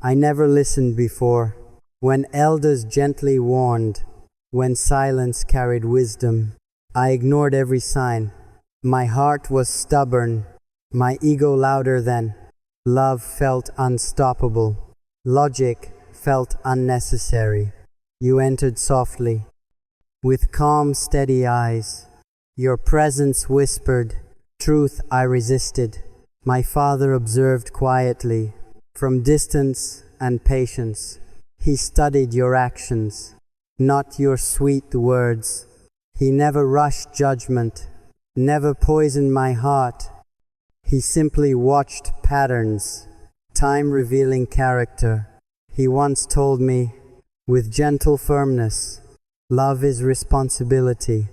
I never listened before. When elders gently warned, when silence carried wisdom, I ignored every sign. My heart was stubborn, my ego louder than. Love felt unstoppable. Logic felt unnecessary. You entered softly, with calm, steady eyes. Your presence whispered, truth I resisted. My father observed quietly, from distance and patience. He studied your actions, not your sweet words. He never rushed judgment, never poisoned my heart. He simply watched patterns, time revealing character. He once told me, with gentle firmness, love is responsibility,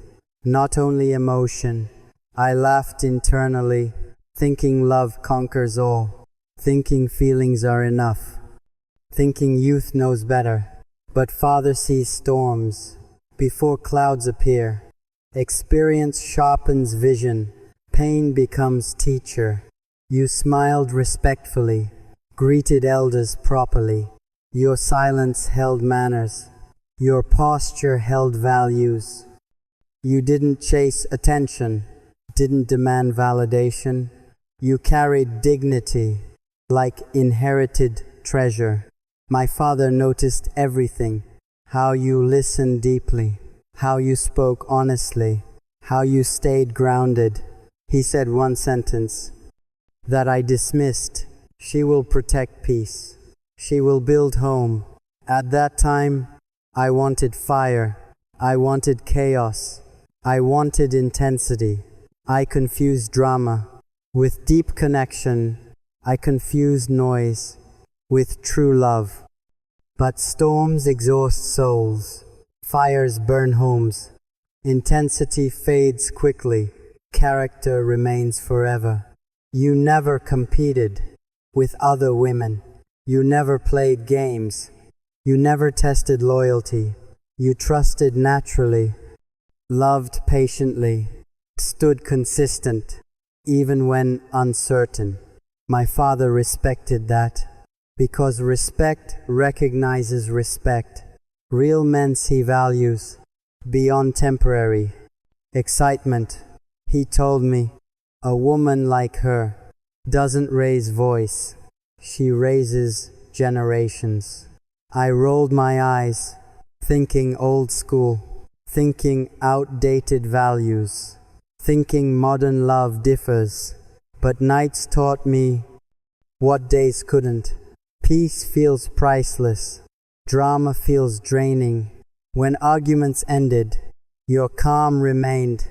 not only emotion. I laughed internally, thinking love conquers all, thinking feelings are enough, thinking youth knows better. But Father sees storms before clouds appear. Experience sharpens vision, pain becomes teacher. You smiled respectfully, greeted elders properly. Your silence held manners, your posture held values. You didn't chase attention, didn't demand validation. You carried dignity like inherited treasure. My father noticed everything, how you listened deeply, how you spoke honestly, how you stayed grounded. He said one sentence that I dismissed: she will protect peace. She will build home. At that time, I wanted fire. I wanted chaos. I wanted intensity. I confused drama with deep connection. I confused noise with true love. But storms exhaust souls. Fires burn homes. Intensity fades quickly. Character remains forever. You never competed with other women. You never played games. You never tested loyalty. You trusted naturally, loved patiently, stood consistent, even when uncertain. My father respected that, because respect recognizes respect. Real men see values beyond temporary excitement. He told me, a woman like her doesn't raise voice. She raises generations. I rolled my eyes, thinking old school, thinking outdated values, thinking modern love differs. But nights taught me what days couldn't. Peace feels priceless. Drama feels draining. When arguments ended, your calm remained.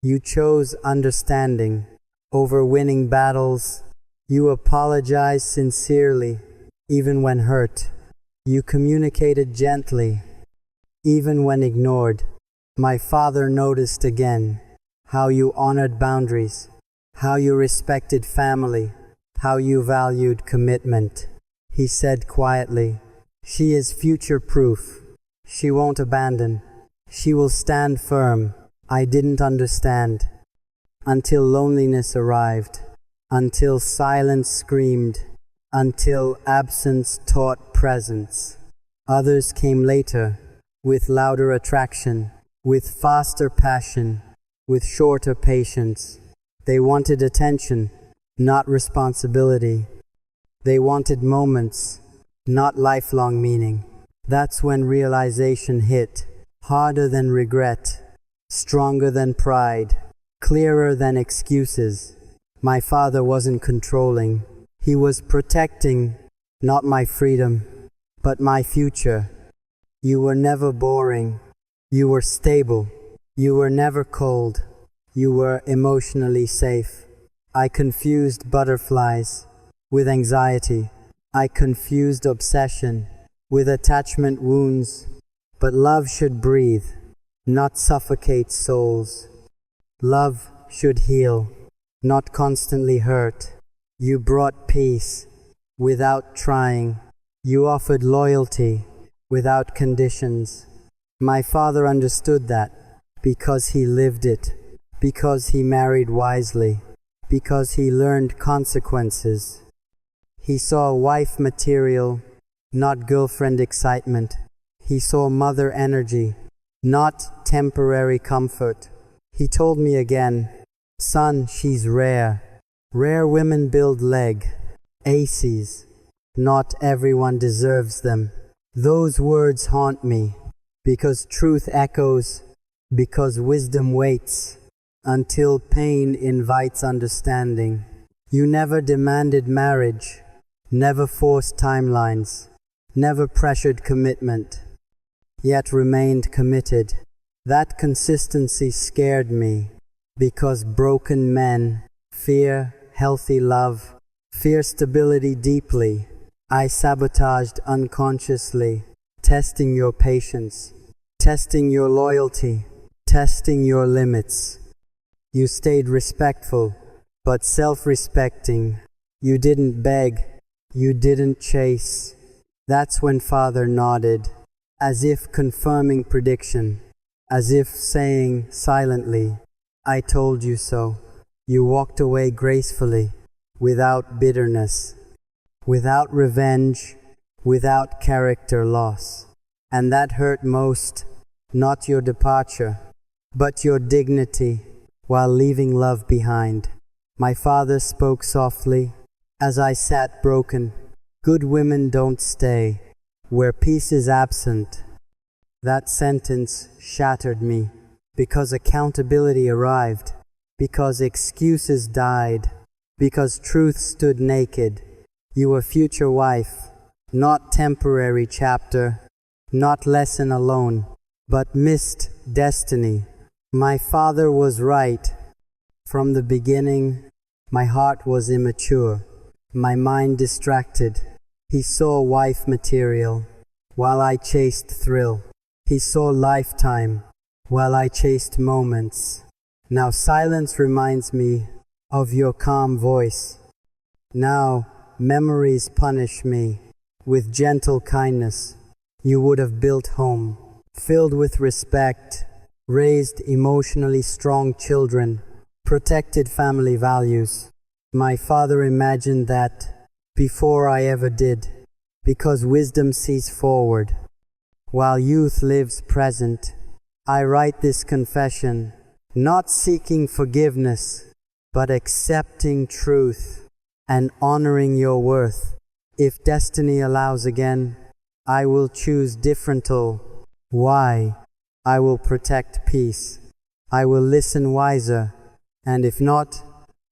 You chose understanding over winning battles. You apologized sincerely, even when hurt. You communicated gently, even when ignored. My father noticed again how you honored boundaries, how you respected family, how you valued commitment. He said quietly, she is future-proof. She won't abandon. She will stand firm. I didn't understand until loneliness arrived. Until silence screamed, until absence taught presence. Others came later, with louder attraction, with faster passion, with shorter patience. They wanted attention, not responsibility. They wanted moments, not lifelong meaning. That's when realization hit, harder than regret, stronger than pride, clearer than excuses. My father wasn't controlling. He was protecting, not my freedom, but my future. You were never boring. You were stable. You were never cold. You were emotionally safe. I confused butterflies with anxiety. I confused obsession with attachment wounds. But love should breathe, not suffocate souls. Love should heal, not constantly hurt. You brought peace without trying. You offered loyalty without conditions. My father understood that because he lived it, because he married wisely, because he learned consequences. He saw wife material not girlfriend excitement. He saw mother energy, not temporary comfort. He told me again, son, she's rare. Rare women build leg, aces. Not everyone deserves them. Those words haunt me, because truth echoes, because wisdom waits, until pain invites understanding. You never demanded marriage, never forced timelines, never pressured commitment, yet remained committed. That consistency scared me, because broken men fear healthy love, fear stability deeply. I sabotaged unconsciously, testing your patience, testing your loyalty, testing your limits. You stayed respectful, but self-respecting. You didn't beg, you didn't chase. That's when Father nodded, as if confirming prediction, as if saying silently, I told you so. You walked away gracefully, without bitterness, without revenge, without character loss. And that hurt most, not your departure, but your dignity, while leaving love behind. My father spoke softly, as I sat broken. Good women don't stay, where peace is absent. That sentence shattered me, because accountability arrived, because excuses died, because truth stood naked. You were future wife, not temporary chapter, not lesson alone, but missed destiny. My father was right. From the beginning, my heart was immature, my mind distracted. He saw wife material, while I chased thrill. He saw lifetime, while I chased moments. Now silence reminds me of your calm voice. Now memories punish me with gentle kindness. You would have built home, filled with respect, raised emotionally strong children, protected family values. My father imagined that before I ever did, because wisdom sees forward, while youth lives present. I write this confession, not seeking forgiveness, but accepting truth and honoring your worth. If destiny allows again, I will choose different. Why? I will protect peace. I will listen wiser, and if not,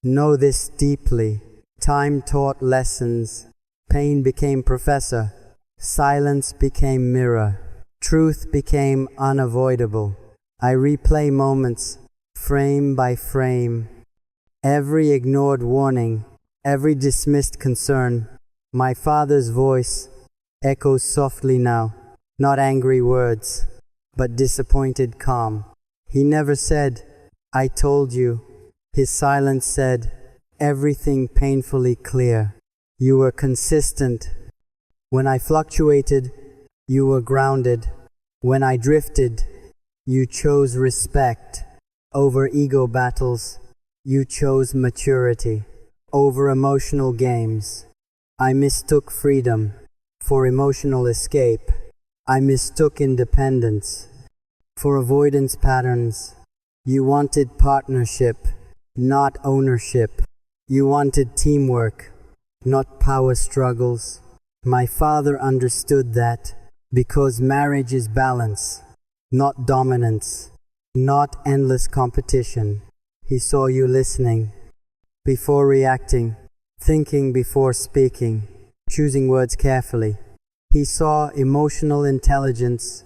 know this deeply. Time taught lessons. Pain became professor. Silence became mirror. Truth became unavoidable. I replay moments, frame by frame. Every ignored warning, every dismissed concern. My father's voice echoes softly now, not angry words, but disappointed calm. He never said, I told you. His silence said, everything painfully clear. You were consistent. When I fluctuated, you were grounded. When I drifted, you chose respect. Over ego battles, you chose maturity. Over emotional games, I mistook freedom for emotional escape. I mistook independence for avoidance patterns. You wanted partnership, not ownership. You wanted teamwork, not power struggles. My father understood that, because marriage is balance, not dominance, not endless competition. He saw you listening before reacting, thinking before speaking, choosing words carefully. He saw emotional intelligence,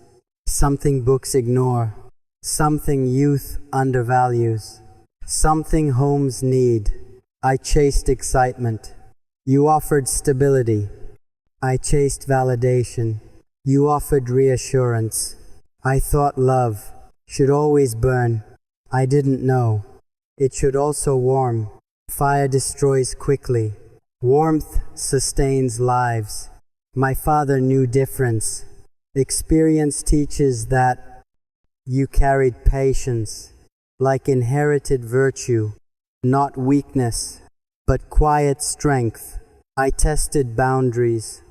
something books ignore, something youth undervalues, something homes need. I chased excitement. You offered stability. I chased validation. You offered reassurance. I thought love should always burn. I didn't know it should also warm. Fire destroys quickly. Warmth sustains lives. My father knew difference. Experience teaches that you carried patience, like inherited virtue, not weakness, but quiet strength. I tested boundaries.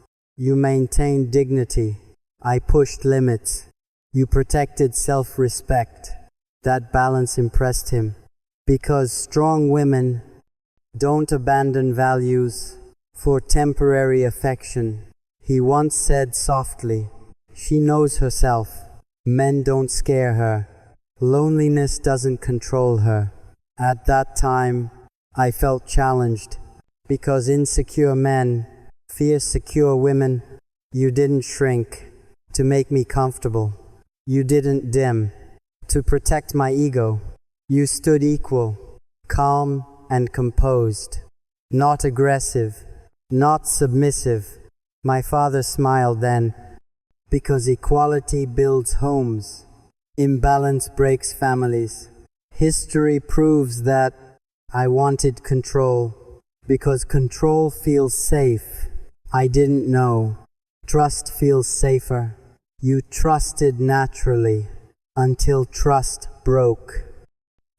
You maintained dignity. I pushed limits. You protected self-respect. That balance impressed him. Because strong women don't abandon values for temporary affection. He once said softly, "She knows herself. Men don't scare her. Loneliness doesn't control her." At that time, I felt challenged, because insecure men fear secure women. You didn't shrink to make me comfortable. You didn't dim to protect my ego. You stood equal, calm and composed, not aggressive, not submissive. My father smiled then, because equality builds homes. Imbalance breaks families. History proves that I wanted control, because control feels safe. I didn't know. Trust feels safer. You trusted naturally until trust broke.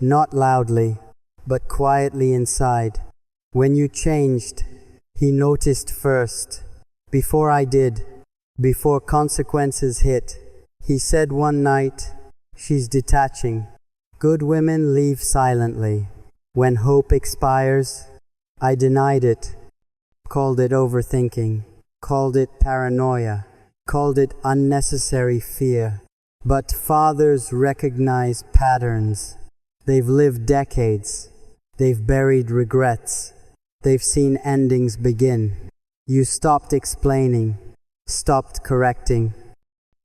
Not loudly, but quietly inside. When you changed, he noticed first. Before I did, before consequences hit, he said one night, "She's detaching." Good women leave silently. When hope expires, I denied it, called it overthinking, called it paranoia, called it unnecessary fear. But fathers recognize patterns. They've lived decades. They've buried regrets. They've seen endings begin. You stopped explaining, stopped correcting,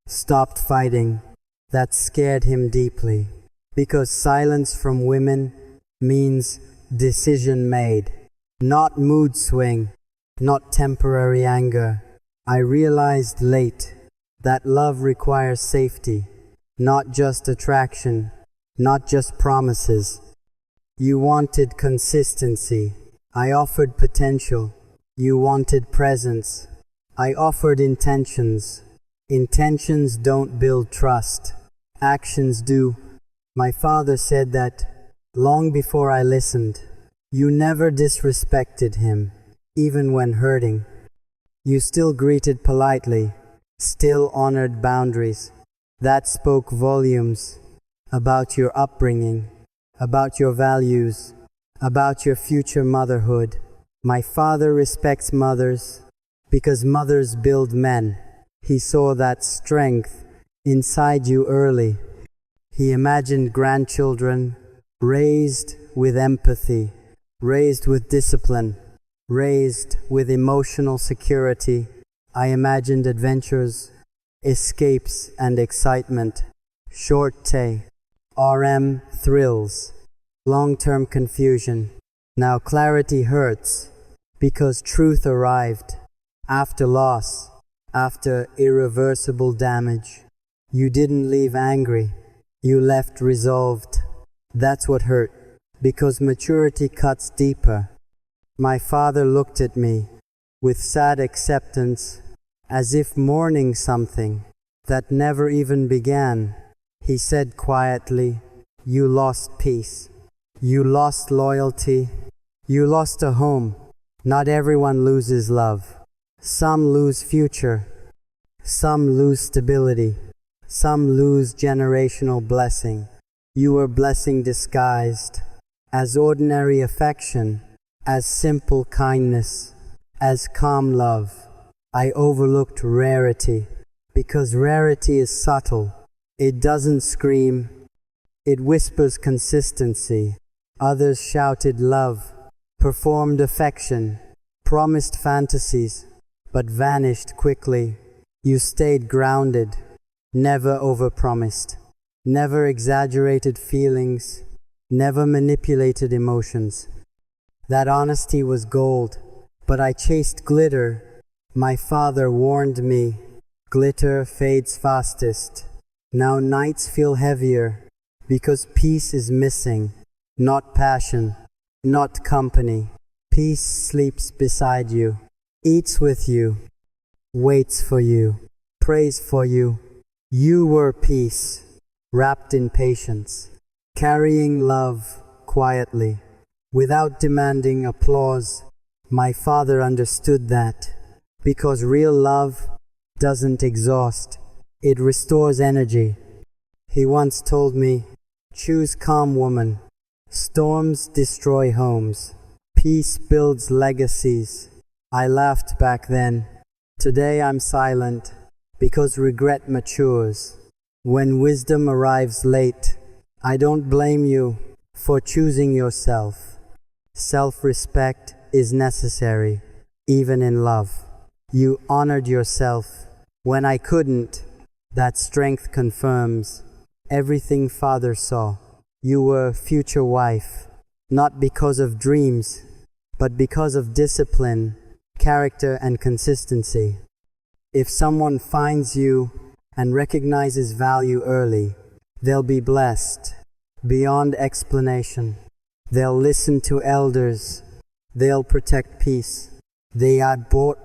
stopped fighting. That scared him deeply, because silence from women means decision made, not mood swing, not temporary anger. I realized late that love requires safety, not just attraction, not just promises. You wanted consistency. I offered potential. You wanted presence. I offered intentions. Intentions don't build trust. Actions do. My father said that long before I listened. You never disrespected him, even when hurting. You still greeted politely, still honored boundaries. That spoke volumes about your upbringing, about your values, about your future motherhood. My father respects mothers because mothers build men. He saw that strength inside you early. He imagined grandchildren raised with empathy, raised with discipline, raised with emotional security. I imagined adventures, escapes and excitement, short stay, RM thrills, long-term confusion. Now clarity hurts because truth arrived after loss, after irreversible damage. You didn't leave angry, you left resolved. That's what hurt, because maturity cuts deeper. My father looked at me with sad acceptance, as if mourning something that never even began. He said quietly, "You lost peace. You lost loyalty. You lost a home." Not everyone loses love. Some lose future. Some lose stability. Some lose generational blessing. You were blessing disguised as ordinary affection, as simple kindness, as calm love. I overlooked rarity, because rarity is subtle. It doesn't scream. It whispers consistency. Others shouted love, performed affection, promised fantasies, but vanished quickly. You stayed grounded, never overpromised, never exaggerated feelings, never manipulated emotions. That honesty was gold, but I chased glitter. My father warned me, glitter fades fastest. Now nights feel heavier, because peace is missing, not passion, not company. Peace sleeps beside you, eats with you, waits for you, prays for you. You were peace, wrapped in patience, carrying love quietly, without demanding applause. My father understood that. Because real love doesn't exhaust, it restores energy. He once told me, choose calm woman. Storms destroy homes. Peace builds legacies. I laughed back then. Today I'm silent because regret matures. When wisdom arrives late, I don't blame you for choosing yourself. Self-respect is necessary, even in love. You honored yourself when I couldn't. That strength confirms everything Father saw. You were a future wife, not because of dreams, but because of discipline, character, and consistency. If someone finds you and recognizes value early, they'll be blessed beyond explanation. They'll listen to elders. They'll protect peace. They are bought